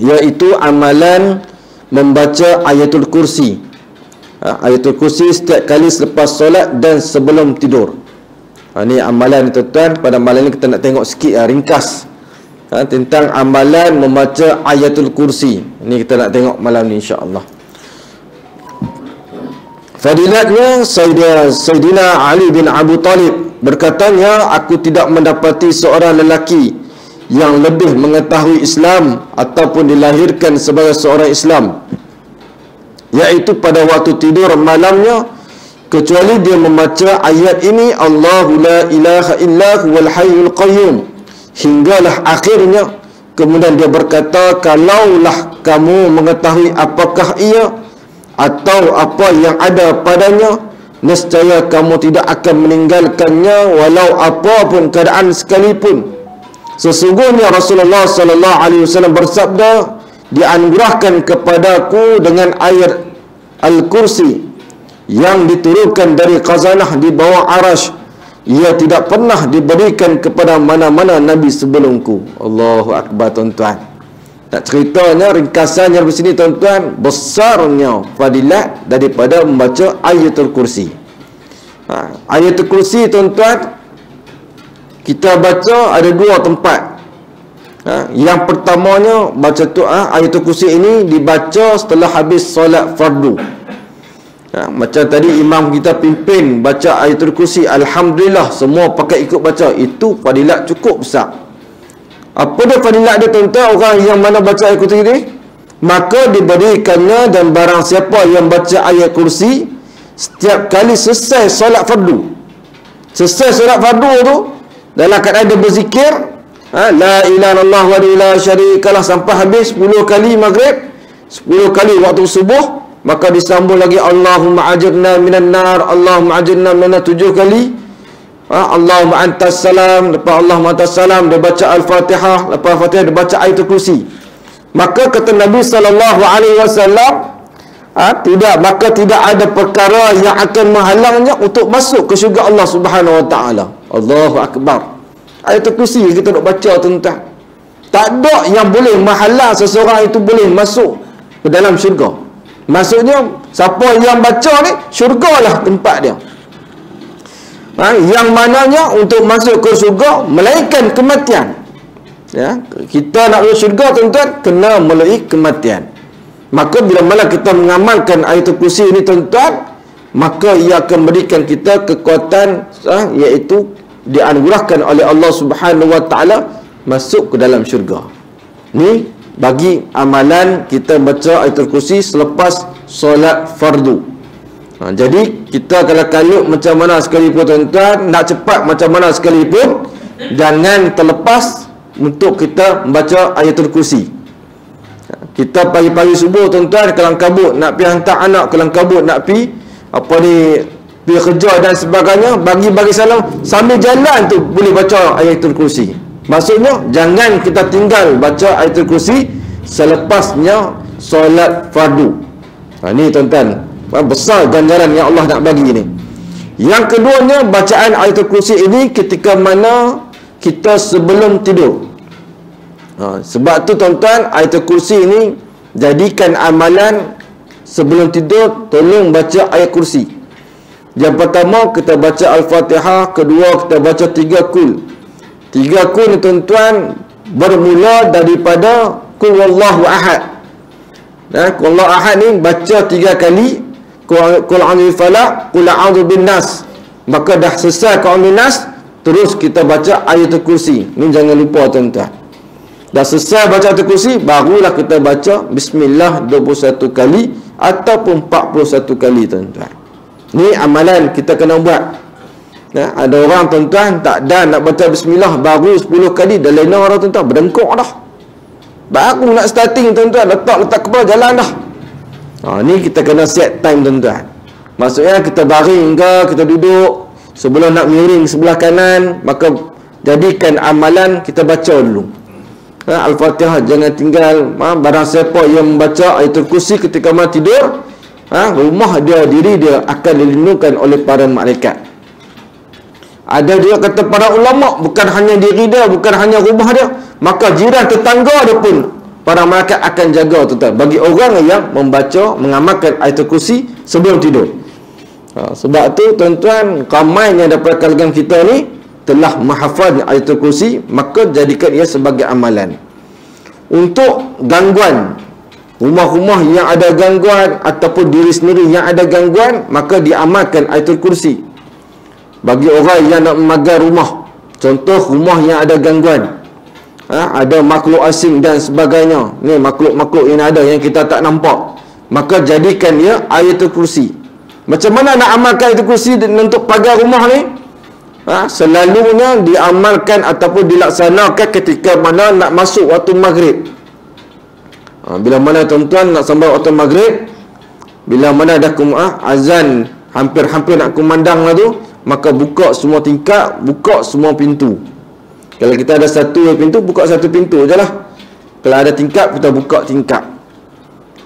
iaitu amalan membaca ayatul kursi. Ayatul kursi setiap kali selepas solat dan sebelum tidur. Ini amalan tuan-tuan. Pada malam ini kita nak tengok sikit ringkas tentang amalan membaca ayatul kursi. Ini kita nak tengok malam ni, insya-Allah. Fadilatnya Sayyidina Ali bin Abu Talib berkatanya, aku tidak mendapati seorang lelaki yang lebih mengetahui Islam ataupun dilahirkan sebagai seorang Islam, iaitu pada waktu tidur malamnya, kecuali dia membaca ayat ini, Allahu la ilaha illa huwal hayyul qayyum, hinggalah akhirnya. Kemudian dia berkata, kalaulah kamu mengetahui apakah ia atau apa yang ada padanya, nescaya kamu tidak akan meninggalkannya walau apapun keadaan sekalipun. Sesungguhnya Rasulullah sallallahu alaihi wasallam bersabda, dianugerahkan kepadaku dengan ayat Al-Kursi yang diturunkan dari khazanah di bawah arash. Ia tidak pernah diberikan kepada mana-mana Nabi sebelumku. Allahu Akbar, tuan-tuan. Tak ceritanya, ringkasannya di sini, tuan-tuan, besarnya fadilat daripada membaca ayatul kursi. Ayatul kursi, tuan-tuan, kita baca ada dua tempat. Yang pertamanya, baca ayatul kursi ini dibaca setelah habis solat fardu. Macam tadi imam kita pimpin baca ayatul kursi, alhamdulillah semua pakai ikut baca. Itu fadilat cukup besar. Apa dia fadilat dia, tuan-tuan? Orang yang mana baca ayat kursi ini, maka diberikannya, dan barang siapa yang baca ayat kursi setiap kali selesai solat fardu. Selesai solat fardu tu, dalam keadaan dia berzikir, la ilaha illallah wa la syarikalah, sampai habis 10 kali maghrib, 10 kali waktu subuh, maka disambung lagi Allahumma ajirna minan nar, Allahumma ajirna minan nar 7 kali. Allahumma antas salam, lepas Allahumma antas salam dia baca Al-Fatihah, lepas Al-Fatihah dia baca ayatul kursi. Maka kata Nabi sallallahu alaihi wasallam, tidak ada perkara yang akan menghalangnya untuk masuk ke syurga Allah Subhanahu wa taala. Allahu Akbar. Ayatul kursi kita nak baca, tuan-tuan. Tak ada yang boleh menghalang seseorang itu boleh masuk ke dalam syurga. Maksudnya, siapa yang baca ni, syurgalah tempat dia. Yang mananya untuk masuk ke syurga melainkan kematian. Kita nak masuk syurga, tuan-tuan, kena melalui kematian. Maka bila mana kita mengamalkan ayatul kursi ini, tuan-tuan, maka ia akan memberikan kita kekuatan, iaitu dianugerahkan oleh Allah Subhanahu wa taala masuk ke dalam syurga. Ni bagi amalan kita baca ayatul kursi selepas solat fardu. Jadi kita kalau kalut macam mana sekalipun, tuan-tuan, nak cepat macam mana sekalipun, jangan terlepas untuk kita membaca ayatul kursi. Kita pagi-pagi subuh, tuan-tuan, kelang kabut nak pergi hantar anak, kelang kabut nak pergi pergi kerja dan sebagainya, bagi salam sambil jalan tu boleh baca ayatul kursi. Maksudnya jangan kita tinggal baca ayatul kursi selepasnya solat fardu. Ni, tuan-tuan, besar ganjaran yang Allah nak bagi ni. Yang keduanya, bacaan ayatul kursi ini ketika mana kita sebelum tidur. Sebab tu, tuan-tuan, ayatul kursi ini jadikan amalan sebelum tidur. Tolong baca ayat kursi. Yang pertama kita baca Al-Fatihah, kedua kita baca 3 kul. 3 kul ni, tuan-tuan, bermula daripada Qul Wallahu Ahad. Qul Wallahu Ahad ni baca 3 kali. Qul a'udzu falaq, Qul a'udzu bin nas. Maka dah selesai Qul a'udzu bin nas, terus kita baca ayatul kursi. Ni jangan lupa, tuan-tuan. Dah selesai baca ayatul kursi, barulah kita baca bismillah 21 kali ataupun 41 kali, tuan-tuan. Ni amalan kita kena buat. Ada orang, tuan-tuan, tak dan nak baca bismillah baru 10 kali, dah lena orang, tuan-tuan, berdengkok dah. Baru nak starting, tuan-tuan, letak kepala jalan dah. Ni kita kena set time, tuan-tuan. Maksudnya kita baring ke, kita duduk, sebelum nak miring sebelah kanan, maka jadikan amalan kita baca dulu. Al-Fatihah jangan tinggal. Barang siapa yang membaca ayatul kursi ketika malam tidur, rumah dia, diri dia akan dilindungkan oleh para malaikat. Ada juga kata para ulama, bukan hanya diri dia, bukan hanya rumah dia, maka jiran tetangga dia pun para malaikat akan jaga tuan-tuan bagi orang yang membaca, mengamalkan ayatul kursi sebelum tidur. Sebab tu tuan-tuan, ramainya daripada kalangan kita ni telah menghafal ayatul kursi, maka jadikan ia sebagai amalan. Untuk gangguan, rumah-rumah yang ada gangguan ataupun diri sendiri yang ada gangguan, maka diamalkan ayatul kursi. Bagi orang yang nak memagar rumah, contoh rumah yang ada gangguan, ada makhluk asing dan sebagainya, ni makhluk-makhluk yang ada yang kita tak nampak, maka jadikan dia ayatul kursi. Macam mana nak amalkan ayatul kursi untuk pagar rumah ni? Selalunya diamalkan ataupun dilaksanakan ketika mana nak masuk waktu maghrib. Bila mana tuan-tuan nak sambut waktu maghrib, bila mana dah azan hampir-hampir nak kumandang lah tu, maka buka semua tingkap, buka semua pintu. Kalau kita ada satu pintu, buka satu pintu je lah. Kalau ada tingkap, kita buka tingkap.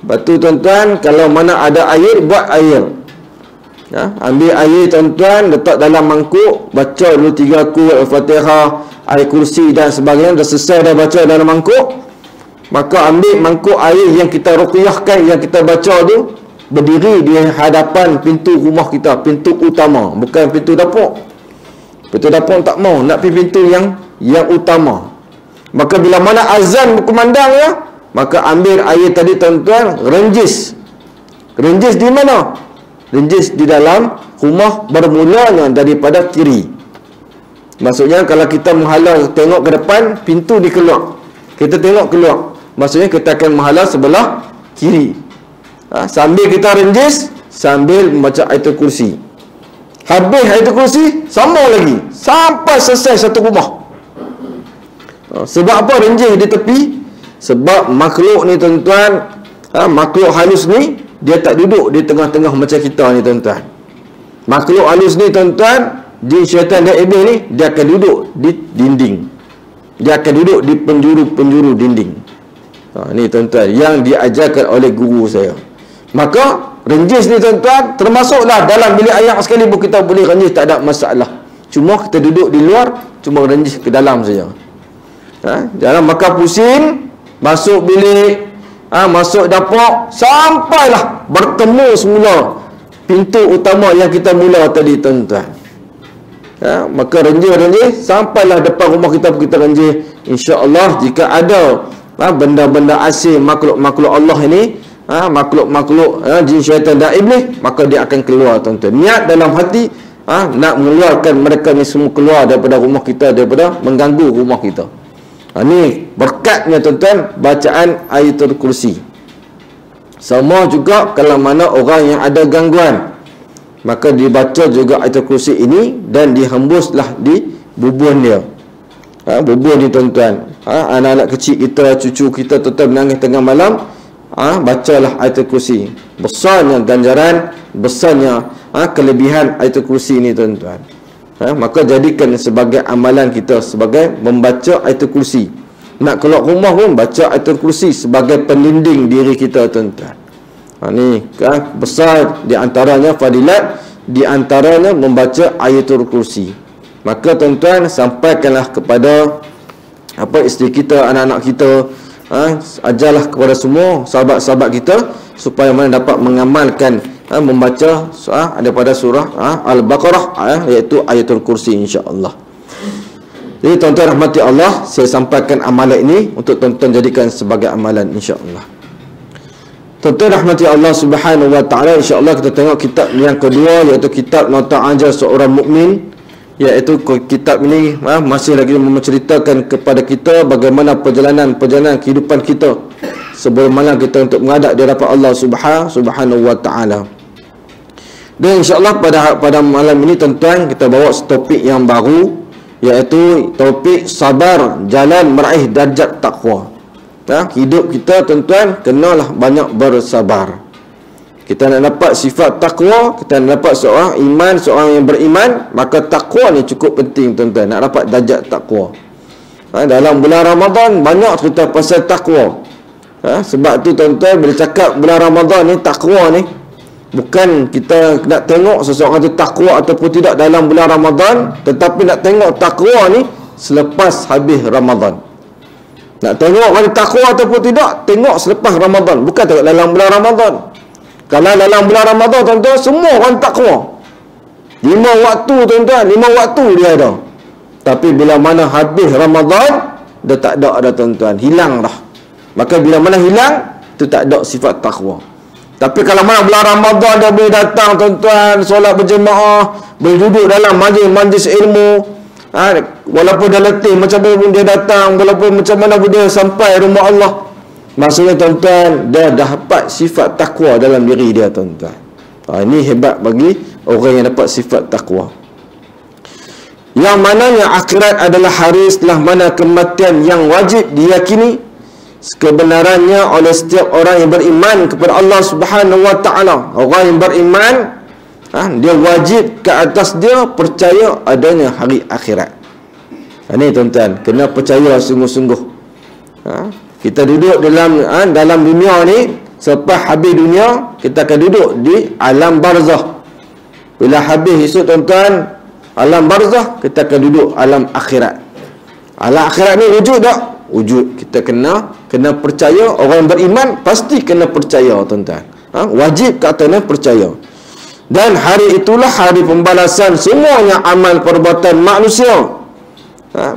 Lepas tu tuan-tuan, kalau mana ada air, buat air. Ambil air tuan-tuan, letak dalam mangkuk, baca dulu 3 ayat Al-Fatihah, ayat kursi dan sebagainya. Dah selesai dah baca dalam mangkuk, maka ambil mangkuk air yang kita ruqyahkan, yang kita baca tu, berdiri di hadapan pintu rumah kita, pintu utama, bukan pintu dapur. Pintu dapur tak mau, nak pergi pintu yang utama. Maka bila mana azan berkumandang ya, maka ambil air tadi tuan-tuan, renjis. Renjis di mana? Renjis di dalam rumah, bermulanya daripada kiri. Maksudnya kalau kita menghala tengok ke depan, pintu dikeluar, kita tengok keluar, maksudnya kita akan menghala sebelah kiri. Sambil kita renjis, sambil membaca ayatul kursi. Habis ayatul kursi, sambung lagi sampai selesai satu rumah. Sebab apa renjis di tepi? Sebab makhluk ni tuan-tuan, makhluk halus ni, dia tak duduk di tengah-tengah macam kita ni tuan-tuan. Makhluk halus ni tuan-tuan, jin, syaitan dan iblis ni, dia akan duduk di dinding. Dia akan duduk di penjuru-penjuru dinding. Ni tuan-tuan, yang diajarkan oleh guru saya. Maka renjis ni tuan-tuan, termasuklah dalam bilik air sekali pun kita boleh renjis, tak ada masalah. Cuma kita duduk di luar, cuma renjis ke dalam saja. Jangan makan pusing, masuk bilik, masuk dapur, sampailah bertemu semula pintu utama yang kita mula tadi tuan-tuan. Maka renjis sampailah depan rumah kita renjis. InsyaAllah jika ada benda-benda asing, makhluk-makhluk Allah ini, makhluk-makhluk jin, syaitan dan iblis, maka dia akan keluar tuan-tuan. Niat dalam hati nak mengeluarkan mereka ni semua keluar daripada rumah kita, daripada mengganggu rumah kita. Ni berkatnya tuan-tuan bacaan ayatul kursi. Sama juga kalau mana orang yang ada gangguan, maka dibaca juga ayatul kursi ini dan dihembuslah di bubun dia. Bubun ni tuan-tuan, anak-anak kecil kita, cucu kita tuan-tuan menangis tengah malam, bacalah ayatul kursi. Besarnya ganjaran, besarnya kelebihan ayatul kursi ni tuan-tuan. Maka jadikan sebagai amalan kita, sebagai membaca ayatul kursi. Nak keluar rumah pun baca ayatul kursi sebagai pelindung diri kita tuan-tuan. Ni besar di antaranya fadilat, di antaranya membaca ayatul kursi. Maka tuan-tuan, sampaikanlah kepada isteri kita, anak-anak kita, ajarlah kepada semua sahabat-sahabat kita supaya mana dapat mengamalkan membaca daripada surah Al-Baqarah, iaitu ayatul kursi, insya-Allah. Jadi tuan-tuan rahmati Allah, saya sampaikan amalan ini untuk tuan-tuan jadikan sebagai amalan, insya-Allah. Tuan-tuan rahmati Allah Subhanahu wa taala, insya-Allah kita tengok kitab yang kedua, iaitu kitab Nota Ajar Seorang Mukmin. Iaitu kitab ini masih lagi menceritakan kepada kita bagaimana perjalanan kehidupan kita sebelum mana kita untuk menghadap di hadapan Allah Subhanahu wa taala. Dan insya-Allah pada malam ini tuan-tuan, kita bawa topik yang baru, iaitu topik sabar, jalan meraih darjat takwa. Hidup kita tuan-tuan kenalah banyak bersabar. Kita nak dapat sifat takwa, kita nak dapat seorang yang beriman, maka takwa ni cukup penting tuan-tuan, nak dapat darjat takwa. Dalam bulan Ramadan banyak cerita pasal takwa. Sebab tu tuan-tuan, bila cakap bulan Ramadan ni, takwa ni, bukan kita nak tengok seseorang tu takwa ataupun tidak dalam bulan Ramadan, tetapi nak tengok takwa ni selepas habis Ramadan. Nak tengok mana takwa ataupun tidak, tengok selepas Ramadan, bukan tengok dalam bulan Ramadan. Kalau dalam bulan Ramadan, tuan-tuan, semua orang takwa. 5 waktu, tuan-tuan, 5 waktu dia ada. Tapi bila mana habis Ramadan, dia tak ada dah, tuan-tuan, hilang dah. Maka bila mana hilang, tu tak ada sifat takwa. Tapi kalau mana bulan Ramadan dia boleh datang, tuan-tuan, solat berjemaah, boleh duduk dalam majlis ilmu, walaupun dia letih macam mana pun dia datang, walaupun macam mana pun dia sampai rumah Allah, maksudnya, tuan-tuan, dia dah dapat sifat takwa dalam diri dia, tuan-tuan. Ini hebat bagi orang yang dapat sifat takwa. Yang mananya akhirat adalah hari setelah mana kematian yang wajib diyakini kebenarannya oleh setiap orang yang beriman kepada Allah Subhanahu wa taala. Orang yang beriman, dia wajib ke atas dia percaya adanya hari akhirat. Ini, tuan-tuan, kena percaya sungguh-sungguh. Kita duduk dalam dunia ni, selepas habis dunia kita akan duduk di alam barzah. Bila habis esok, tuan-tuan, alam barzah, kita akan duduk alam akhirat. Alam akhirat ni wujud tak? Wujud. Kita kena percaya. Orang beriman pasti kena percaya, tuan-tuan. Wajib ke atasnya percaya. Dan hari itulah hari pembalasan semuanya amal perbuatan manusia.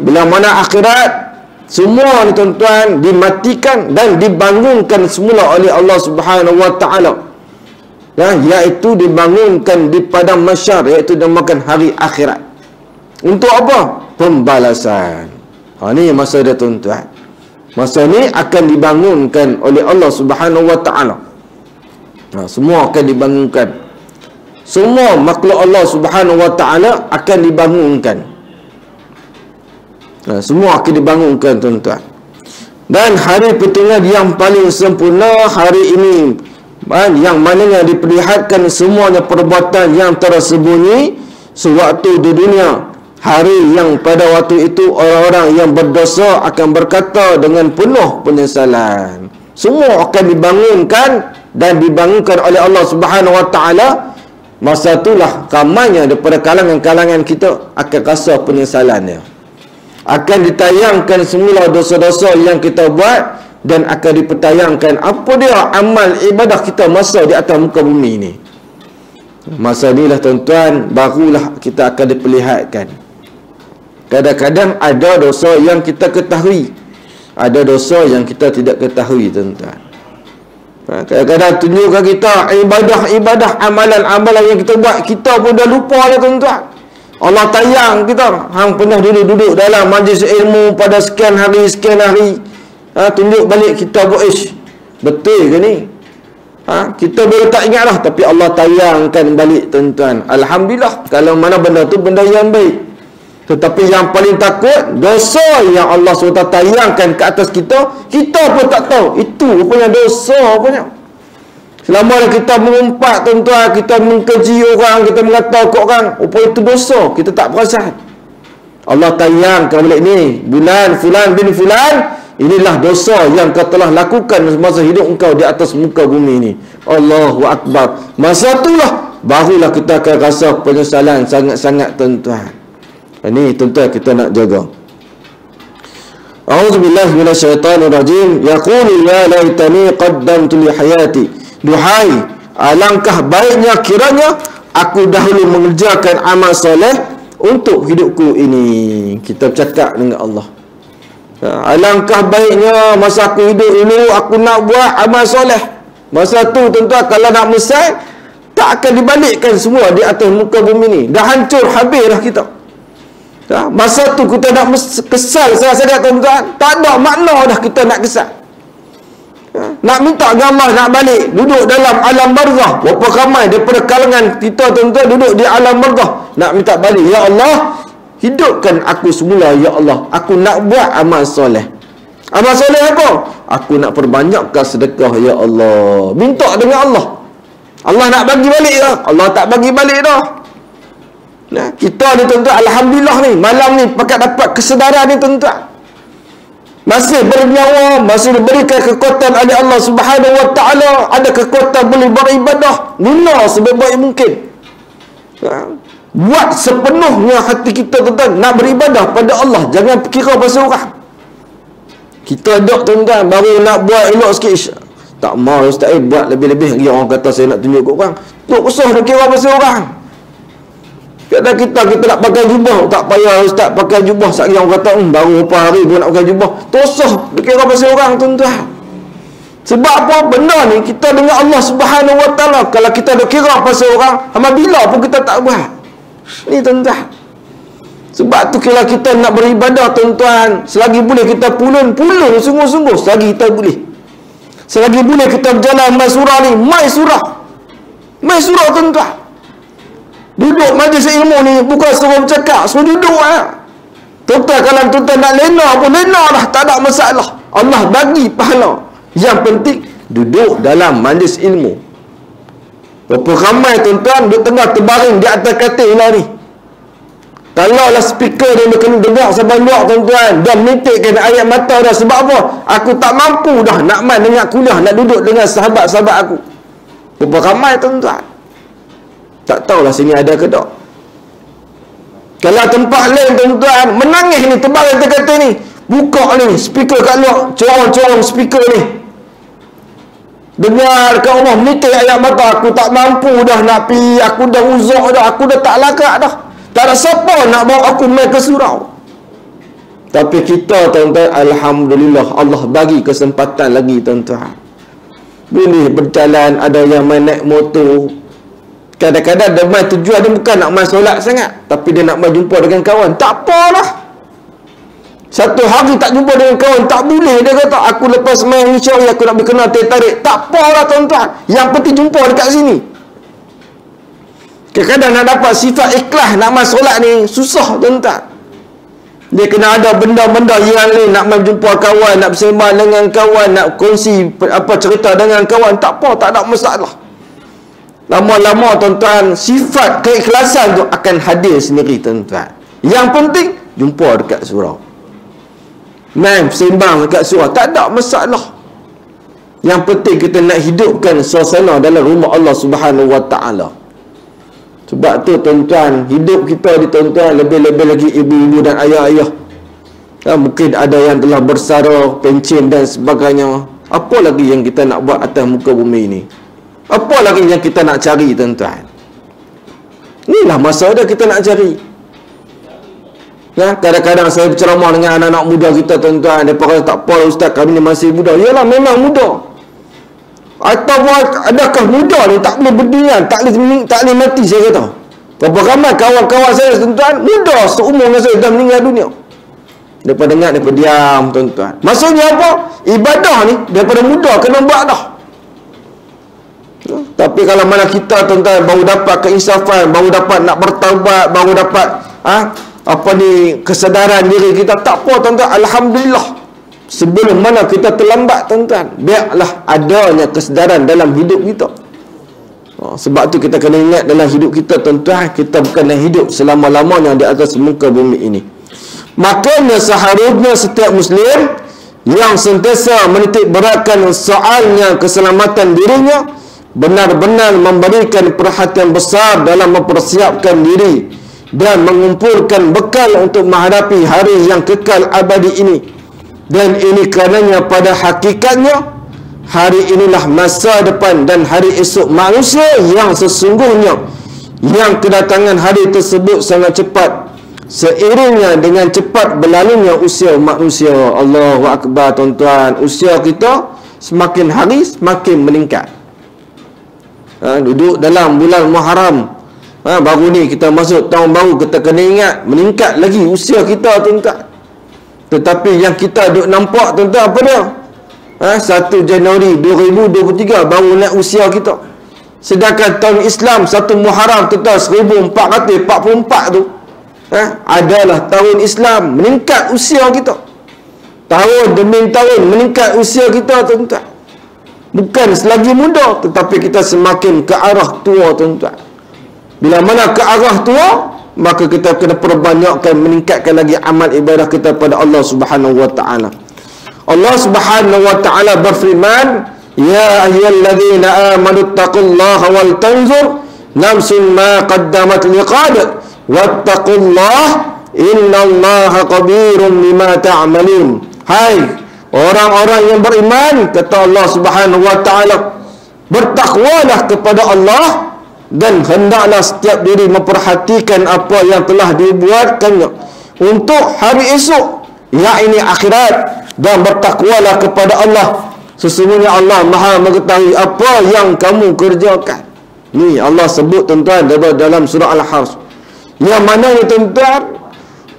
Bila mana akhirat, semua ni, tuan-tuan, dimatikan dan dibangunkan semula oleh Allah Subhanahu wa taala. Iaitu dibangunkan di padang mahsyar, iaitu dinamakan hari akhirat. Untuk apa? Pembalasan. Ni masa dia, tuan-tuan. Masa ni akan dibangunkan oleh Allah Subhanahu wa taala. Semua akan dibangunkan. Semua makhluk Allah Subhanahu wa taala akan dibangunkan. Semua akan dibangunkan, tuan-tuan. Dan hari pertengahan yang paling sempurna, hari ini, yang mananya diperlihatkan semuanya perbuatan yang tersembunyi sewaktu di dunia. Hari yang pada waktu itu orang-orang yang berdosa akan berkata dengan penuh penyesalan. Semua akan dibangunkan dan dibangunkan oleh Allah Subhanahu wa taala. Masa itulah ramainya daripada kalangan-kalangan kita akan rasa penyesalannya. Akan ditayangkan semula dosa-dosa yang kita buat dan akan dipertayangkan apa dia amal ibadah kita masa di atas muka bumi ni. Masa inilah, tuan-tuan, barulah kita akan diperlihatkan. Kadang-kadang ada dosa yang kita ketahui, ada dosa yang kita tidak ketahui, tuan-tuan. Kadang-kadang tunjukkan kita ibadah-ibadah, amalan-amalan yang kita buat, kita pun dah lupa dah, tuan-tuan. Allah tayang kita, hang pernah duduk dalam majlis ilmu pada sekian hari, tunjuk balik kita buat betul ke ni? Kita boleh tak ingat dah, tapi Allah tayangkan balik, tuan-tuan. Alhamdulillah, kalau mana benda tu benda yang baik. Tetapi yang paling takut, dosa yang Allah SWT tayangkan ke atas kita, kita pun tak tahu itu rupanya dosa rupanya. Selama kita mengumpat, tuan-tuan, kita mengkeji orang, kita mengata ke orang, rupanya itu dosa, kita tak perasan. Allah tayangkan balik ni, bulan fulan bin fulan, inilah dosa yang kau telah lakukan semasa hidup engkau di atas muka bumi ni. Allahu Akbar. Masa itulah barulah kita akan rasa penyesalan sangat-sangat, tuan-tuan. Ini, tuan-tuan, kita nak jaga. A'udzubillahi minasyaitanirrajim. Yaqulu ya laitani qaddamtu li hayati. Duhai, alangkah baiknya kiranya aku dahulu mengerjakan amal soleh untuk hidupku ini. Kita bercakap dengan Allah. Alangkah baiknya masa aku hidup dulu aku nak buat amal soleh. Masa tu, tuan-tuan, kalau nak mesai, tak akan dibalikkan semua di atas muka bumi ni. Dah hancur habis dah kita. Masa tu kita nak kesal sangat-sangat, tuan-tuan. Tak ada makna dah kita nak kesal. Nak minta Allah nak balik duduk dalam alam barzah. Berapa ramai daripada kalangan kita, tuan-tuan, duduk di alam barzah nak minta balik. Ya Allah, hidupkan aku semula, ya Allah. Aku nak buat amal soleh. Amal soleh apa? Aku nak perbanyakkan sedekah, ya Allah. Minta dengan Allah. Allah nak bagi balik dah. Allah tak bagi balik dah. Kita ni, tuan-tuan, alhamdulillah ni, malam ni pakat dapat kesedaran ni, tuan-tuan. Masih bernyawa, masih diberikan kekuatan oleh Allah Subhanahu wa taala, ada kekuatan boleh beribadah, guna sebaik-baik mungkin. Buat sepenuhnya hati kita, tuan-tuan, nak beribadah pada Allah, jangan kira pasal orang. Kita dok tuan-tuan, baru nak buat elok sikit. Tak mau ustaz buat lebih-lebih lagi. Orang kata saya nak tunjuk kat orang. Tok usah dah kira pasal orang. Kadang kita nak pakai jubah, tak payah ustaz pakai jubah. Sekali orang kata baru berapa hari pun nak pakai jubah. Tak usah dah kira pasal orang tuan-tuan. Sebab apa benda ni kita dengan Allah Subhanahu Wa Taala. Kalau kita dah kira pasal orang, sama bila pun kita tak buat. Ni tuan-tuan. Sebab tu kalau kita nak beribadah tuan-tuan, selagi boleh kita pulun sungguh-sungguh, selagi kita boleh. Selagi boleh kita berjalan mai surah ni, mai surah tuan-tuan. Duduk majlis ilmu ni bukan suruh bercakap, suruh duduk Tuan-tuan kalau tuan-tuan nak lena pun lena dah, tak ada masalah. Allah bagi pahala. Yang penting duduk dalam majlis ilmu. Berapa ramai tuan-tuan duduk tengah terbaring di atas katil lah ni. Kalaulah speaker dia kena dengar sampai luar tuan-tuan, dah menitikkan ayat mata dah. Sebab apa? Aku tak mampu dah nak main dengan kuliah, nak duduk dengan sahabat-sahabat aku. Berapa ramai tuan-tuan. Tak tahulah sini ada ke tak. Kalau tempat lain tuan-tuan, menangis ni terbaring atas katil ni, buka ni speaker kat luar, corong-corong speaker ni, dengar kat rumah menitik ayat mata. Aku tak mampu dah nak pergi, aku dah uzak dah, aku dah tak lakat dah. Tak ada siapa nak bawa aku main ke surau. Tapi kita tuan-tuan, alhamdulillah Allah bagi kesempatan lagi tuan-tuan. Boleh berjalan, ada yang main naik motor. Kadang-kadang dia main tujuan dia bukan nak main solat sangat, tapi dia nak main jumpa dengan kawan. Tak apalah. Satu hari tak jumpa dengan kawan, tak boleh. Dia kata aku lepas main Isya aku nak berkenal tarik. Tak apalah tuan-tuan. Yang penting jumpa dekat sini. Kadang-kadang nak dapat sifat ikhlas nak main solat ni susah tuan-tuan. Dia kena ada benda-benda yang lain, nak main jumpa kawan, nak bersembang dengan kawan, nak kongsi apa cerita dengan kawan. Tak apa, tak ada masalah. Lama-lama tuan-tuan, sifat keikhlasan tu akan hadir sendiri tuan-tuan. Yang penting jumpa dekat surau, main sembang dekat surau, tak ada masalah. Yang penting kita nak hidupkan suasana dalam rumah Allah Subhanahu Wa Taala. Sebab tu tuan-tuan, hidup kita di tuan-tuan, lebih-lebih lagi ibu-ibu dan ayah-ayah, mungkin ada yang telah bersara, pencen dan sebagainya. Apa lagi yang kita nak buat atas muka bumi ini? Apa lagi yang kita nak cari tuan-tuan? Inilah masa dah kita nak cari. Kadang-kadang saya berceramah dengan anak-anak muda kita tuan-tuan, mereka kata tak apa ustaz, kami ni masih muda. Yalah, memang muda. Ataupun adakah muda ni tak boleh berdirian, tak boleh mati, saya kata. Berapa ramai kawan-kawan saya tuan-tuan muda seumur dengan saya dah meninggal dunia. Daripada dengar, daripada diam tuan-tuan. Maksudnya apa? Ibadah ni daripada muda kena buat dah. Tapi kalau mana kita tuan-tuan baru dapat keinsafan, baru dapat nak bertaubat, baru dapat kesedaran diri kita, tak apa tuan-tuan, alhamdulillah. Sebelum mana kita terlambat tuan-tuan, biarlah adanya kesedaran dalam hidup kita. Sebab tu kita kena ingat dalam hidup kita tuan-tuan, kita bukan hidup selama-lamanya di atas muka bumi ini. Makanya seharusnya setiap Muslim yang sentiasa menitik beratkan soalnya keselamatan dirinya, benar-benar memberikan perhatian besar dalam mempersiapkan diri dan mengumpulkan bekal untuk menghadapi hari yang kekal abadi ini. Dan ini karenanya pada hakikatnya hari inilah masa depan dan hari esok manusia yang sesungguhnya, yang kedatangan hari tersebut sangat cepat seiringnya dengan cepat berlalunya usia manusia. Allahu Akbar tuan-tuan. Usia kita semakin hari semakin meningkat. Duduk dalam bulan Muharram, baru ni kita masuk tahun baru, kita kena ingat meningkat lagi usia kita tuan-tuan. Tetapi yang kita duk nampak tuan-tuan apa dia? 1 Januari 2023 baru naik usia kita. Sedangkan tahun Islam 1 Muharram tuan-tuan 1444 tu adalah tahun Islam, meningkat usia kita. Tahun demi tahun meningkat usia kita tuan-tuan. Bukan selagi muda, tetapi kita semakin ke arah tua tuan-tuan. Bila mana ke arah tua, maka kita kena perbanyakkan, meningkatkan lagi amal ibadah kita pada Allah Subhanahu Wa Taala. Allah Subhanahu Wa Taala berfirman, ya ayyuhalladzina amanu taqullaha wal tanzur nafsun ma qaddamat liqad wattaqullaha innallaha khabirum bima ta'malun. Hai Orang-orang yang beriman, kata Allah Subhanahu wa taala, bertakwalah kepada Allah dan hendaklah setiap diri memperhatikan apa yang telah dibuatkannya untuk hari esok, yakni akhirat, dan bertakwalah kepada Allah. Sesungguhnya Allah Maha mengetahui apa yang kamu kerjakan. Ni Allah sebut tuan-tuan dalam surah Al-Hasr. Yang mana ni tuan-tuan,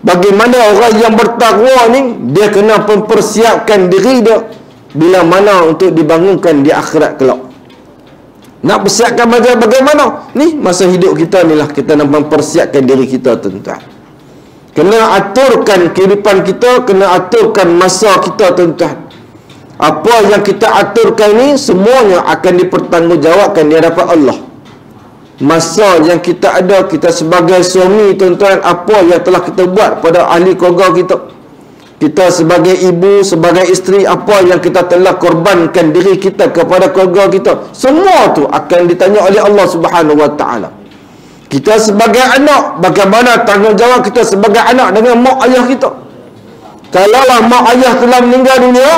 bagaimana orang yang bertakwa ni, dia kena mempersiapkan diri dia bila mana untuk dibangunkan di akhirat kelak. Nak persiapkan bagaimana? Ni masa hidup kita ni lah kita nak mempersiapkan diri kita tuan-tuan. Kena aturkan kehidupan kita, kena aturkan masa kita tuan-tuan. Apa yang kita aturkan ni semuanya akan dipertanggungjawabkan di hadapan Allah. Masa yang kita ada, kita sebagai suami tuan-tuan, apa yang telah kita buat pada ahli keluarga kita, kita sebagai ibu, sebagai isteri, apa yang kita telah korbankan diri kita kepada keluarga kita, semua tu akan ditanya oleh Allah Subhanahu wa taala. Kita sebagai anak, bagaimana tanggungjawab kita sebagai anak dengan mak ayah kita? Kalaulah mak ayah telah meninggal dunia,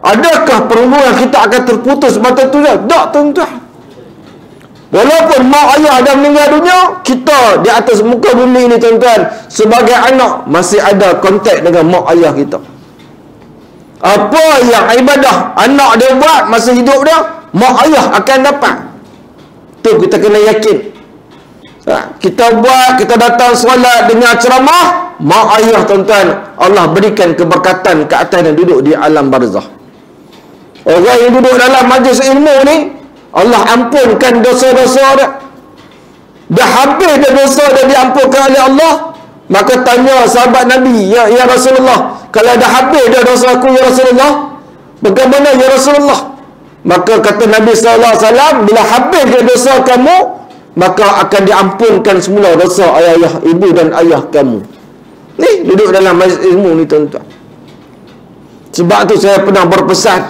adakah perhubungan kita akan terputus mata tu? Tak tuan-tuan. Walaupun mak ayah dah meninggal dunia, kita di atas muka bumi ini tuan-tuan, sebagai anak masih ada kontak dengan mak ayah kita. Apa yang ibadah anak dia buat masa hidup dia, mak ayah akan dapat. Tu kita kena yakin. Kita buat, kita datang solat dengan ceramah, mak ayah tuan-tuan, Allah berikan keberkatan ke atas dan duduk di alam barzah. Orang yang duduk dalam majlis ilmu ni, Allah ampunkan dosa-dosa dia. Dah habis dah dosa dia diampunkan oleh Allah. Maka tanya sahabat Nabi, ya Rasulullah, kalau dah habis dah dosa aku ya Rasulullah, bagaimana ya Rasulullah? Maka kata Nabi SAW, bila habis dah dosa kamu, maka akan diampunkan semula dosa ayah ibu dan ayah kamu. Ni duduk dalam majlis ilmu ni tuan-tuan. Sebab tu saya pernah berpesan,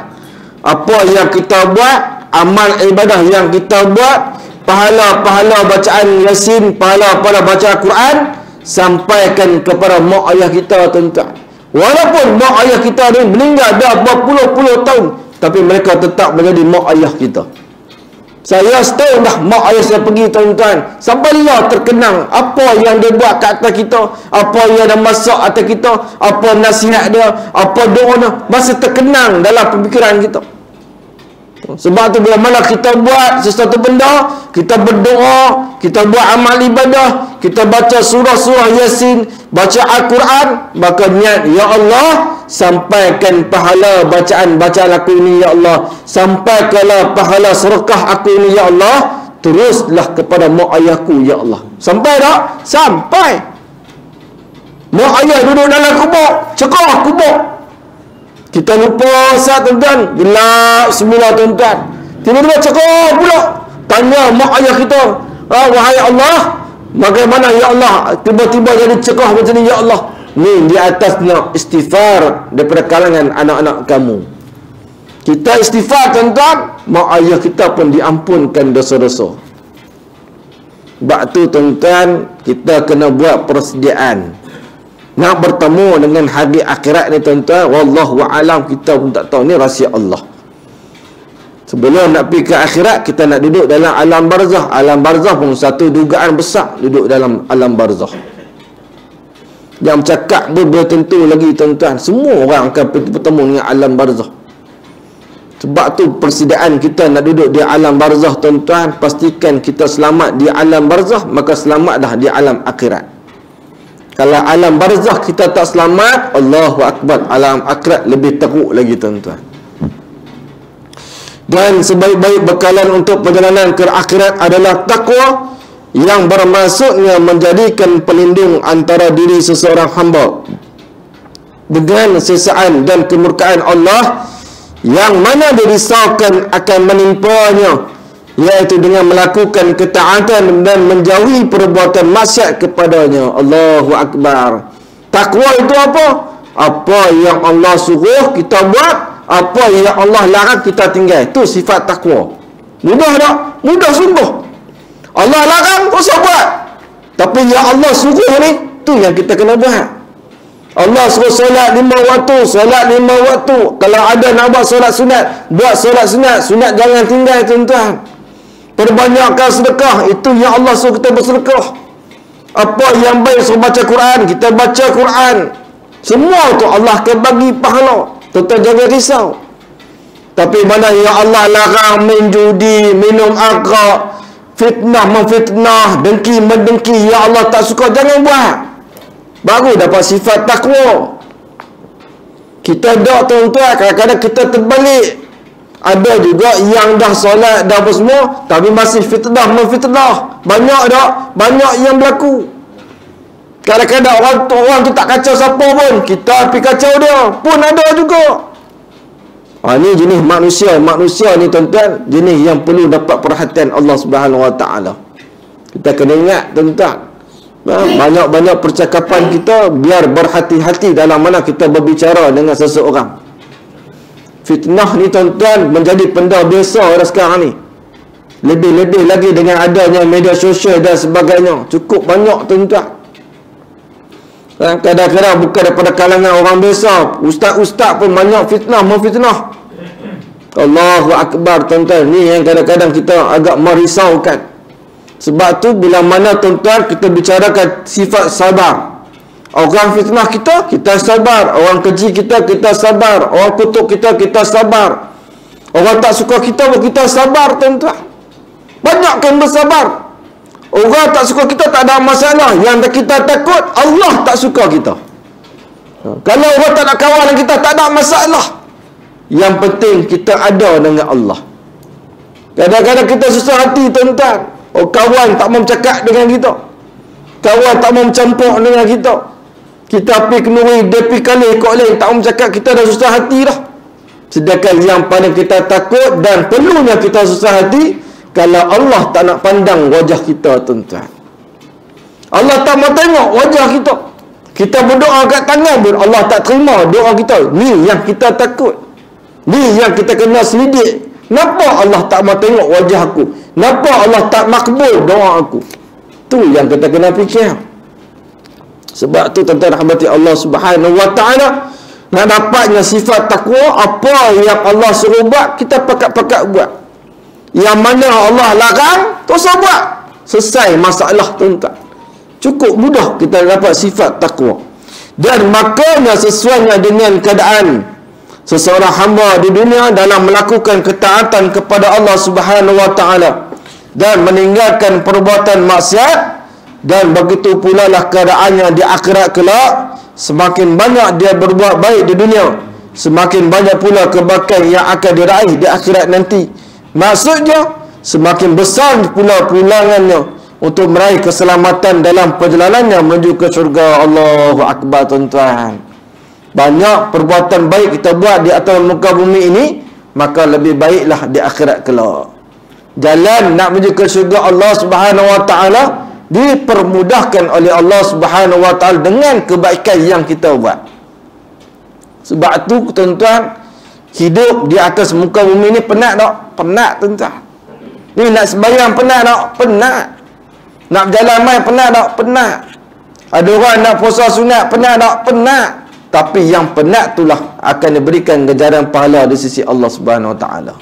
apa yang kita buat, amal ibadah yang kita buat, pahala-pahala bacaan Yasin, pahala-pahala baca Quran, sampaikan kepada mak ayah kita tuan-tuan. Walaupun mak ayah kita ni meninggal dah berpuluh-puluh tahun, tapi mereka tetap menjadi mak ayah kita. Saya setahun dah mak ayah saya pergi tuan-tuan, sampailah terkenang apa yang dia buat kat atas kita, apa yang dia masak atas kita, apa nasihat dia, apa doa dia, masih terkenang dalam pemikiran kita. Sebab tu bila mana kita buat sesuatu benda, kita berdoa, kita buat amal ibadah, kita baca surah-surah Yasin, baca Al-Quran, maka niat, ya Allah, sampaikan pahala bacaan aku ini ya Allah, sampaikanlah pahala sedekah aku ini ya Allah, teruslah kepada mak ayahku ya Allah. Sampai tak? Sampai. Mak ayah duduk dalam kubur, cekah kubur, kita lupa saat tuan-tuan, gelap semula tuan-tuan, tiba-tiba cakap pula tanya mak ayah kita, wahai Allah, bagaimana ya Allah, tiba-tiba jadi cekah macam ni ya Allah. Ni di atasnya istighfar daripada kalangan anak-anak kamu. Kita istighfar tuan-tuan, mak ayah kita pun diampunkan dosa-dosa. Sebab tu tuan-tuan, kita kena buat persediaan nak bertemu dengan hari akhirat ni tuan-tuan. Wallahu a'lam, kita pun tak tahu, ni rahsia Allah. Sebelum nak pergi ke akhirat, kita nak duduk dalam alam barzah. Alam barzah pun satu dugaan besar, duduk dalam alam barzah. Yang bercakap belum tentu lagi tuan-tuan, semua orang akan bertemu dengan alam barzah. Sebab tu persediaan kita nak duduk di alam barzah tuan-tuan, pastikan kita selamat di alam barzah, maka selamat dah di alam akhirat. Kalau alam barzah kita tak selamat, Allahu Akbar, alam akhirat lebih teruk lagi tuan-tuan. Dan sebaik-baik bekalan untuk perjalanan ke akhirat adalah takwa, yang bermaksudnya menjadikan pelindung antara diri seseorang hamba dengan sesaan dan kemurkaan Allah, yang mana dirisaukan akan menimpanya, iaitu dengan melakukan ketaatan dan menjauhi perbuatan maksiat kepadanya. Allahu Akbar. Takwa itu apa? Apa yang Allah suruh kita buat, apa yang Allah larang kita tinggal. Itu sifat takwa. Mudah tak? Mudah sungguh. Allah larang, tak usah buat. Tapi yang Allah suruh ni, tu yang kita kena buat. Allah suruh solat 5 waktu, solat 5 waktu. Kalau ada nak buat solat sunat, buat solat sunat. Sunat jangan tinggal, tuan-tuan. Perbanyakkan sedekah, itu yang Allah suruh kita bersedekah. Apa yang baik suruh baca Quran, kita baca Quran. Semua tu Allah akan bagi pahala. Tuan-tuan jangan risau. Tapi mana yang Allah larang main judi, minum arak, fitnah memfitnah, dengki mendengki, ya Allah tak suka, jangan buat. Baru dapat sifat takwa. Kita dak, tuan-tuan, kadang-kadang kita terbalik. Ada juga yang dah solat, dah apa semua, tapi masih fitnah memfitnah. Banyak tak? Banyak yang berlaku. Kadang-kadang orang tu tak kacau siapa pun, kita pergi kacau dia pun ada juga. Ini jenis manusia. Manusia ni, tuan-tuan, jenis yang perlu dapat perhatian Allah Subhanahu Wa Taala. Kita kena ingat, tuan-tuan, banyak-banyak percakapan kita biar berhati-hati dalam mana kita berbicara dengan seseorang. Fitnah ni, tuan-tuan, menjadi benda biasa pada sekarang ni. Lebih-lebih lagi dengan adanya media sosial dan sebagainya. Cukup banyak, tuan-tuan. Kadang-kadang bukan daripada kalangan orang biasa, ustaz-ustaz pun banyak fitnah memfitnah. Allahu Akbar, tuan-tuan. Ni yang kadang-kadang kita agak merisaukan. Sebab tu bila mana, tuan-tuan, kita bicarakan sifat sabar. Orang fitnah kita, kita sabar. Orang keji kita, kita sabar. Orang kutuk kita, kita sabar. Orang tak suka kita, kita sabar, tuan-tuan. Banyakkan bersabar. Orang tak suka kita tak ada masalah. Yang kita takut, Allah tak suka kita. Kalau orang tak nak kawan dengan kita, tak ada masalah. Yang penting kita ada dengan Allah. Kadang-kadang kita susah hati, tuan-tuan. Kawan tak mau bercakap dengan kita. Kawan tak mau mencampur dengan kita. Kita pergi kenuri, dia pergi kali ikut lain, tak mau bercakap, kita dah susah hati dah. Sedangkan yang paling kita takut dan perlunya kita susah hati, kalau Allah tak nak pandang wajah kita, tuan-tuan. Allah tak mau tengok wajah kita. Kita berdoa kat tangan pun Allah tak terima doa kita. Ni yang kita takut. Ni yang kita kena selidik. Kenapa Allah tak mau tengok wajah aku? Kenapa Allah tak makbul doa aku? Tu yang kita kena fikir. Sebab tu, tuan-tuan rahmati Allah Subhanahu Wa Taala, nak dapatnya sifat takwa, apa yang Allah suruh buat, kita pakat-pakat buat. Yang mana Allah larang, tak usah buat. Selesai masalah, tuan-tuan. Cukup mudah kita dapat sifat takwa. Dan makanya sesuainya dengan keadaan seseorang hamba di dunia dalam melakukan ketaatan kepada Allah Subhanahu Wa Taala dan meninggalkan perbuatan maksiat, dan begitu pula lah keadaannya di akhirat kelak. Semakin banyak dia berbuat baik di dunia, semakin banyak pula kebaikan yang akan diraih di akhirat nanti. Maksudnya semakin besar pula pulangannya untuk meraih keselamatan dalam perjalanannya menuju ke syurga. Allahu Akbar, tuan-tuan. Banyak perbuatan baik kita buat di atas muka bumi ini, maka lebih baiklah di akhirat kelak. Jalan nak menuju ke syurga Allah Subhanahu Wa Taala dipermudahkan oleh Allah Subhanahu Wa Taala dengan kebaikan yang kita buat. Sebab tu, tuan-tuan, hidup di atas muka bumi ni penat tak? Penat, tuan-tuan. Ni nak sembahyang penat tak? Penat. Nak berjalan mai penat tak? Penat. Ada orang nak puasa sunat penat tak? Penat. Tapi yang penat itulah akan diberikan ganjaran pahala di sisi Allah Subhanahu Wa Taala.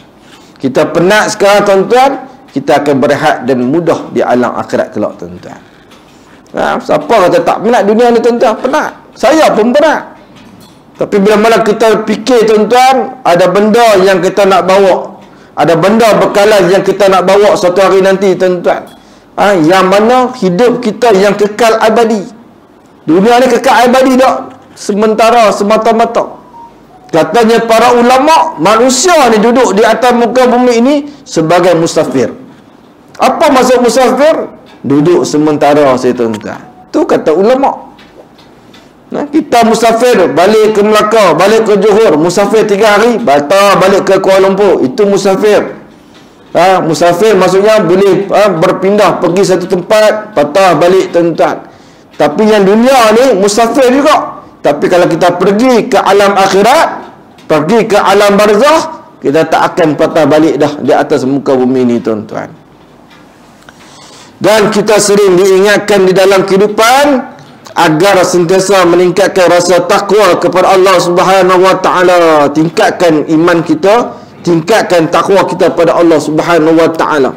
Kita penat sekarang, tuan-tuan, kita akan berehat dan mudah di alam akhirat kelak, tuan-tuan. Siapa kata tak penat dunia ni, tuan-tuan? Penat. Saya pun penat. Tapi bila mana kita fikir, tuan-tuan, ada benda yang kita nak bawa, ada benda bekalan yang kita nak bawa suatu hari nanti, tuan-tuan, yang mana hidup kita yang kekal abadi. Dunia ni kekal abadi tak? Sementara, semata-mata. Katanya para ulama, manusia ni duduk di atas muka bumi ini sebagai musafir. Apa maksud musafir? Duduk sementara, saya, tuan-tuan. Tu kata ulama. Kita musafir, balik ke Melaka, balik ke Johor, musafir 3 hari, batal balik ke Kuala Lumpur, itu musafir. Musafir maksudnya boleh berpindah pergi satu tempat, patah balik, tuan-tuan. Tapi yang dunia ni musafir juga. Tapi kalau kita pergi ke alam akhirat, pergi ke alam barzah, kita tak akan patah balik dah di atas muka bumi ni, tuan-tuan. Dan kita sering diingatkan di dalam kehidupan, agar sentiasa meningkatkan rasa takwa kepada Allah Subhanahu wa taala, tingkatkan iman kita, tingkatkan takwa kita pada Allah Subhanahu wa taala.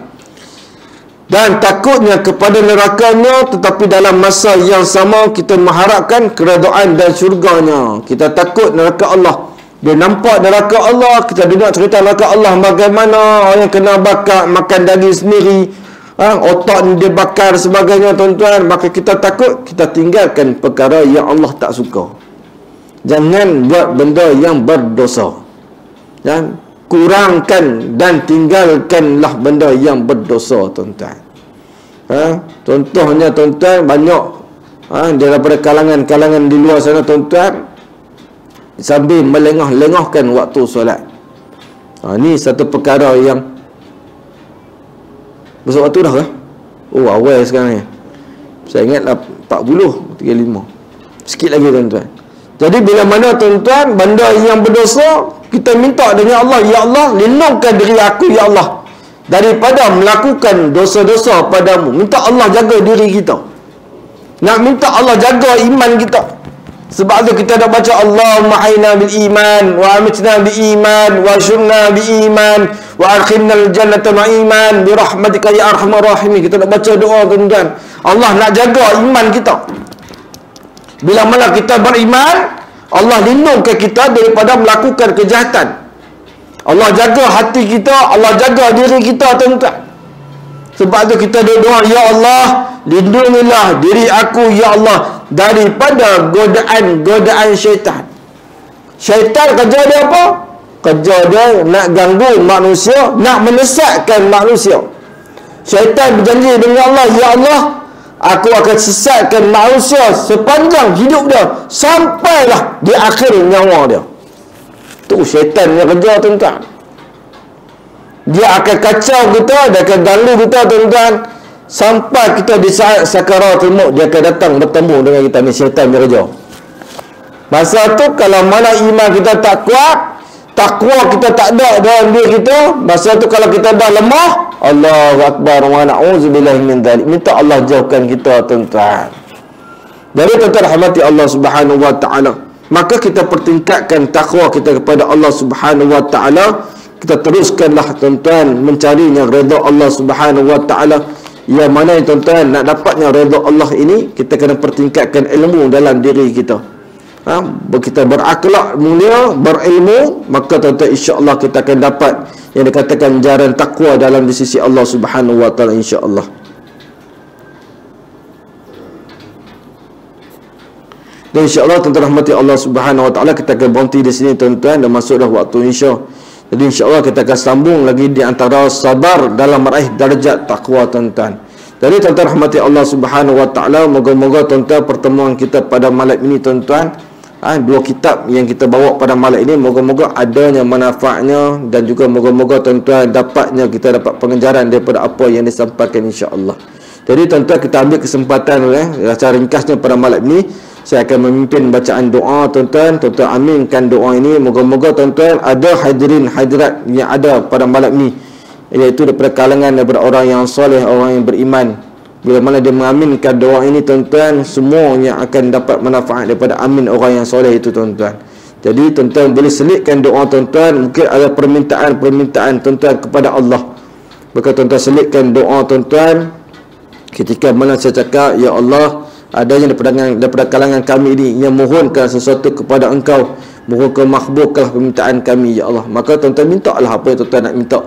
Dan takutnya kepada nerakanya, tetapi dalam masa yang sama kita mengharapkan keredaan dan syurganya. Kita takut neraka Allah. Dia nampak neraka Allah, kita dengar cerita neraka Allah bagaimana orang kena bakar, makan daging sendiri, otak ni dia bakar dan sebagainya, tuan-tuan. Maka kita takut, kita tinggalkan perkara yang Allah tak suka. Jangan buat benda yang berdosa, dan kurangkan dan tinggalkanlah benda yang berdosa, tuan-tuan. Contohnya, tuan-tuan, banyak daripada kalangan-kalangan di luar sana, tuan-tuan, sambil melengah-lengahkan waktu solat. Ni satu perkara yang besar waktu dah ke? Oh, awal sekarang ni. Saya ingatlah 40, 35. Sikit lagi, tuan-tuan. Jadi bila mana, tuan-tuan, benda yang berdosa, kita minta dengan Allah, ya Allah, lindungkan diri aku, ya Allah, daripada melakukan dosa-dosa padamu. Minta Allah jaga diri kita. Nak minta Allah jaga iman kita. Sebab tu kita dah baca Allahumma hayna bil iman wa amitna bil iman wa syurna bil iman wa adkhilna al jannata bil iman bi rahmatika ya arhamar rahimin. Kita nak baca doa, tuan-tuan. Allah nak jaga iman kita. Bila mana kita beriman, Allah lindungkan kita daripada melakukan kejahatan. Allah jaga hati kita, Allah jaga diri kita, tuan-tuan. Sebab tu kita doa, ya Allah, lindungilah diri aku, ya Allah, daripada godaan syaitan. Syaitan kerja dia apa? Kerja dia nak ganggu manusia, nak menyesatkan manusia. Syaitan berjanji dengan Allah, ya Allah, aku akan sesatkan manusia sepanjang hidup dia, sampailah di akhir nyawa dia. Tu syaitan yang kerja, tuan-tuan. Dia akan kacau kita, dia akan ganggu kita, tuan-tuan, sampai kita di saat sakaratul maut, dia akan datang bertemu dengan kita. Ni syaitan yang kerja. Masa tu kalau mana iman kita tak kuat, takwa kita tak ada dalam diri kita, masa tu kalau kita dah lemah, Allahu akbar wa na'udzubillahi min dzalik. Minta Allah jauhkan kita, tuan-tuan. Dari tuan-tuan rahmati Allah Subhanahu wa taala, maka kita pertingkatkan takwa kita kepada Allah Subhanahu wa taala. Kita teruskanlah, tuan-tuan, mencarinya redha Allah Subhanahu wa taala. Yang mana, tuan-tuan, nak dapatnya redha Allah ini, kita kena pertingkatkan ilmu dalam diri kita. Kita berakhlak mulia, berilmu, maka, tuan-tuan, insya-Allah kita akan dapat yang dikatakan jaran takwa dalam di sisi Allah Subhanahu wa taala, insya-Allah. Dan insya-Allah, tuan-tuan rahmati Allah Subhanahu wa taala, kita akan berhenti di sini, tuan-tuan, dan masuk dah waktu insya. Jadi insya-Allah kita akan sambung lagi di antara sabar dalam meraih darjat takwa, tuan-tuan. Jadi tuan-tuan rahmati Allah Subhanahu wa taala, moga-moga, tuan-tuan, pertemuan kita pada malam ini, tuan-tuan, dua kitab yang kita bawa pada malam ini, moga-moga adanya manfaatnya, dan juga moga-moga, tuan-tuan, kita dapat pengajaran daripada apa yang disampaikan, insya-Allah. Jadi tuan-tuan, kita ambil kesempatan secara ringkasnya pada malam ini. Saya akan memimpin bacaan doa, tuan-tuan. Tuan-tuan aminkan doa ini. Moga-moga, tuan-tuan, ada hadirin hadirat yang ada pada malam ini, iaitu daripada kalangan daripada orang yang soleh, orang yang beriman. Bila mana dia mengaminkan doa ini, tuan-tuan, semua yang akan dapat manfaat daripada amin orang yang soleh itu, tuan-tuan. Jadi tuan-tuan boleh selitkan doa, tuan-tuan. Mungkin ada permintaan-permintaan, tuan-tuan, kepada Allah. Maka tuan-tuan selitkan doa, tuan-tuan, ketika mana saya cakap, ya Allah, adanya daripada kalangan kami ini yang mohonkan sesuatu kepada Engkau, mohon makbulkanlah permintaan kami, ya Allah. Maka tuan-tuan mintalah apa yang tuan-tuan nak minta.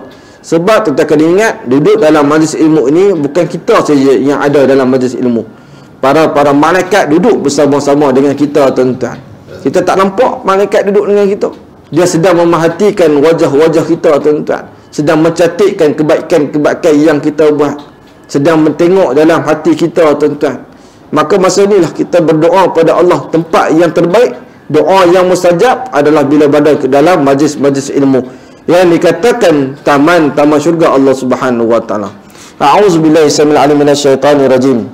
Sebab tuan-tuan kena ingat, duduk dalam majlis ilmu ini bukan kita saja yang ada dalam majlis ilmu. Para malaikat duduk bersama-sama dengan kita, tuan-tuan. Kita tak nampak malaikat duduk dengan kita. Dia sedang memerhatikan wajah-wajah kita, tuan-tuan. Sedang mencatatkan kebaikan-kebaikan yang kita buat. Sedang mentengok dalam hati kita, tuan-tuan. Maka masa inilah kita berdoa pada Allah. Tempat yang terbaik, doa yang mustajab adalah bila berada ke dalam majlis-majlis ilmu yang dikatakan taman syurga Allah Subhanahu wa taala. A'udzubillahi samil alim minasyaitonir rajim.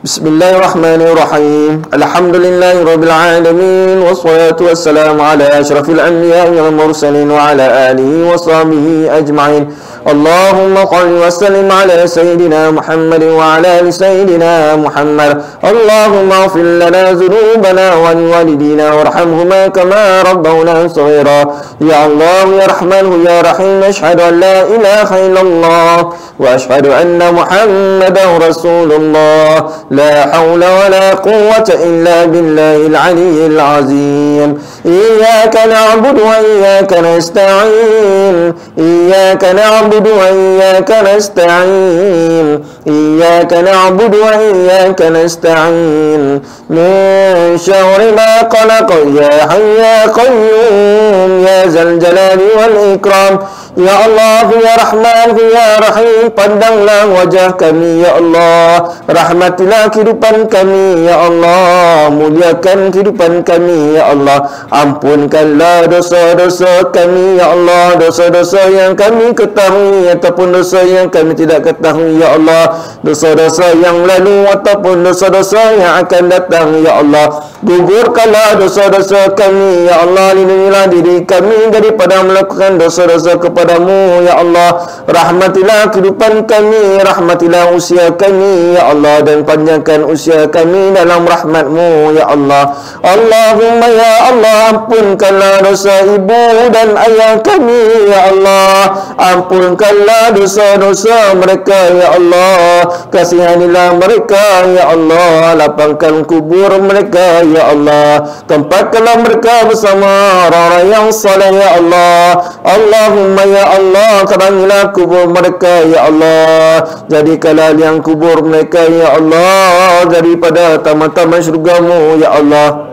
Bismillahirrahmanirrahim. Alhamdulillahirabbil alamin wassalatu wassalamu ala asyrafil anbiya'i wal mursalin wa ala alihi wa sahbihi ajma'in. Allahumma salli wa sallim ala sayyidina Muhammad wa ala ali sayyidina Muhammad. Allahumma ighfir lana dhunubana wa liwalidina warhamhuma kama rabbawna shaghira. Ya Allah ya Rahman ya Rahim, asyhadu an la ilaha illallah wa asyhadu anna Muhammadan Rasulullah. La hawla wa la quwwata illa billahil aliyyil azim. Iyyaka na'budu wa iyyaka nasta'in. Iyyaka na'budu wa iyyaka nasta'in. Iyyaka na'budu wa iyyaka nasta'in. Min syarri ma khalaq ya hayy ya qayyum ya zal jalali wal ikram. Ya Allah ya Rahman ya Rahim, pandanglah wajah kami ya Allah, rahmatilah kehidupan kami ya Allah, muliakan kehidupan kami ya Allah. Ampunkanlah dosa-dosa kami ya Allah, dosa-dosa yang kami ketahui ataupun dosa yang kami tidak ketahui ya Allah, dosa-dosa yang lalu ataupun dosa-dosa yang akan datang ya Allah. Gugurkanlah dosa-dosa kami ya Allah, lindungilah diri kami daripada melakukan dosa-dosa kepadamu ya Allah. Rahmatilah kehidupan kami, rahmatilah usia kami ya Allah, dan panjangkan usia kami dalam rahmatmu ya Allah. Allahumma ya Allah, ampunkanlah dosa ibu dan ayah kami ya Allah, ampunkanlah dosa-dosa mereka ya Allah, kasihanilah mereka ya Allah, lapangkan kubur mereka ya Allah, tempatkanlah mereka bersama orang-orang yang saleh ya Allah. Allahumma ya Allah, terangilah kubur mereka ya Allah, jadikanlah liang kubur mereka ya Allah daripada taman-taman syurgamu ya Allah.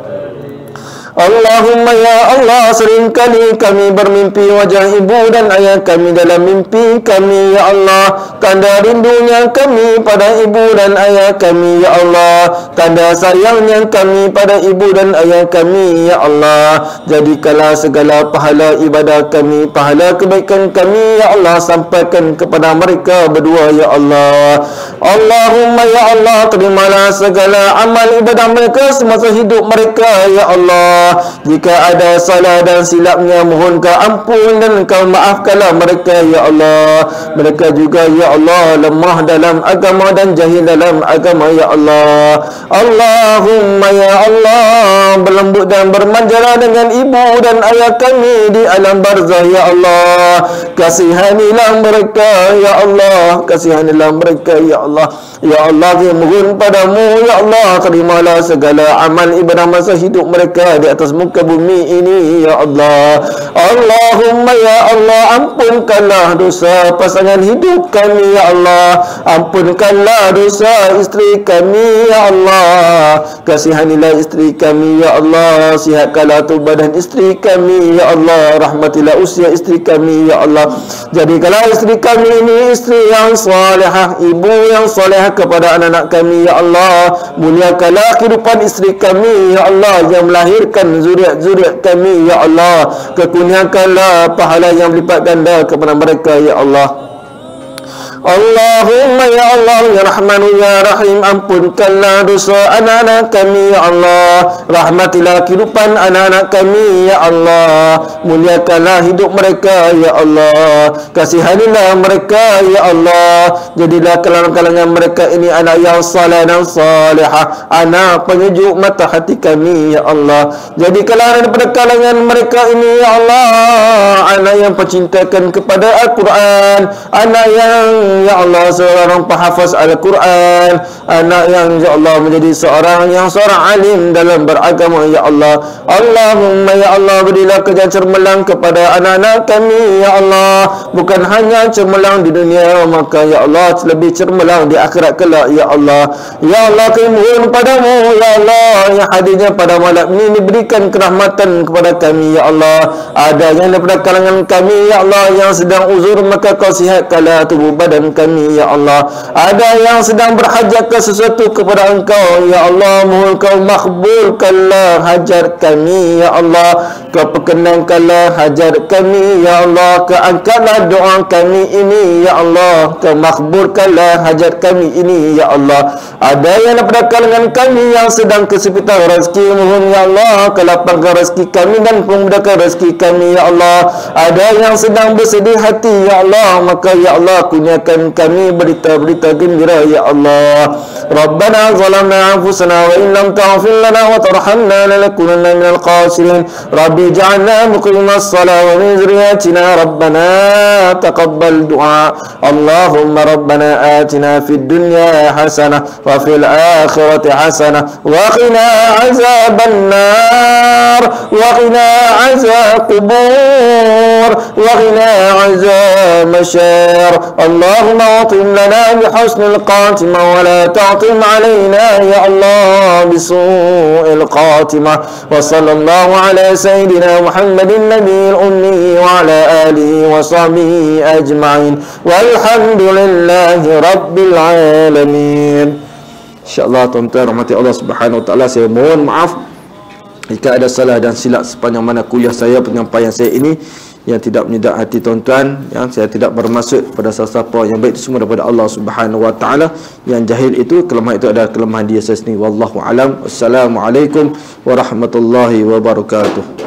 Allahumma ya Allah, seringkali kami bermimpi wajah ibu dan ayah kami dalam mimpi kami ya Allah. Tanda rindunya kami pada ibu dan ayah kami ya Allah, tanda sayangnya kami pada ibu dan ayah kami ya Allah. Jadikanlah segala pahala ibadah kami, pahala kebaikan kami ya Allah, sampaikan kepada mereka berdua ya Allah. Allahumma ya Allah, terimalah segala amal ibadah mereka semasa hidup mereka ya Allah. Jika ada salah dan silapnya, mohon kau ampun dan kau maafkanlah mereka ya Allah. Mereka juga ya Allah lemah dalam agama dan jahil dalam agama ya Allah. Allahumma ya Allah, berlembut dan bermanjalah dengan ibu dan ayah kami di alam barzah ya Allah. Kasihanilah mereka ya Allah, kasihanilah mereka ya Allah. Ya Allah, kami mohon padamu ya Allah, terimalah segala amal ibadah masa hidup mereka di atas muka bumi ini ya Allah. Allahumma ya Allah, ampunkanlah dosa pasangan hidup kami ya Allah, ampunkanlah dosa isteri kami ya Allah, kasihanilah isteri kami ya Allah, sihatkanlah tubuh badan isteri kami ya Allah, rahmatilah usia isteri kami ya Allah. Jadikanlah isteri kami ini isteri yang salihah, ibu yang salihah kepada anak-anak kami ya Allah. Muliakanlah kehidupan isteri kami ya Allah yang melahirkan zuriat kami ya Allah. Kekurniakanlah pahala yang berlipat ganda kepada mereka ya Allah. Allahumma ya Allah ya Rahman ya Rahim, ampunkanlah dosa anak-anak kami ya Allah, rahmatilah kehidupan anak-anak kami ya Allah, muliakanlah hidup mereka ya Allah, kasihanilah mereka ya Allah. Jadilah kalangan mereka ini anak yang saleh dan salihah, anak penyejuk mata hati kami ya Allah. Jadikanlah daripada kalangan mereka ini ya Allah anak yang pencintakan kepada Al-Quran, anak yang ya Allah seorang penghafaz Al-Quran, anak yang ya Allah menjadi seorang alim dalam beragama ya Allah. Allahumma ya Allah, berilah kerja cermelang kepada anak-anak kami ya Allah, bukan hanya cermelang di dunia, maka ya Allah lebih cermelang di akhirat kelak ya Allah. Ya Allah, kami mohon padamu ya Allah, yang hadirnya pada malam ini diberikan kerahmatan kepada kami ya Allah. Ada yang daripada kalangan kami ya Allah yang sedang uzur, maka kau sihatkanlah tubuh badan keadaan kami ya Allah. Ada yang sedang berhajat ke sesuatu kepada Engkau ya Allah, mohon Kau makbulkanlah hajat kami ya Allah, Kau perkenankanlah hajat kami ya Allah, Kau angkatlah doa kami ini ya Allah, Kau makbulkanlah hajat kami ini ya Allah. Ada yang daripada kalangan kami yang sedang kesempitan rezeki, mohon ya Allah Kau lapangkan rezeki kami dan memudahkan rezeki kami ya Allah. Ada yang sedang bersedih hati ya Allah, maka ya Allah kurniakan kami berita-berita gembira ya Allah. Rabbana zalamna anfusana wa in lam taghfir lana wa tarhamna lanakunanna minal khasirin. Rabbi ja'alna muqimas salah wa min zurriyyatina rabbana taqabbal du'a. Allahumma rabbana atina fid dunya hasanah wa fil akhirati hasanah wa qina azaban nar wa qina azab qubur wa qina azab masyar. Allahumma atim lana bihusnil khatimah wa la ta'tim alaina ya Allah bisu'il khatimah. Wa sallallahu ala sayyidina Muhammadin nabiyil ummi wa ala alihi wa sahbihi ajma'in walhamdulillahi rabbil alamin. InsyaAllah tuan-tuan rahmati Allah Subhanahu Wa Taala, saya mohon maaf jika ada salah dan silap sepanjang mana kuliah saya, penyampaian saya ini yang tidak menyedak hati tuan-tuan, yang saya tidak bermaksud pada siapa yang baik itu semua daripada Allah Subhanahu Wa Taala. Yang jahil itu, kelemahan itu adalah kelemahan dia sendiri. Wallahu alam. Wassalamualaikum warahmatullahi wabarakatuh.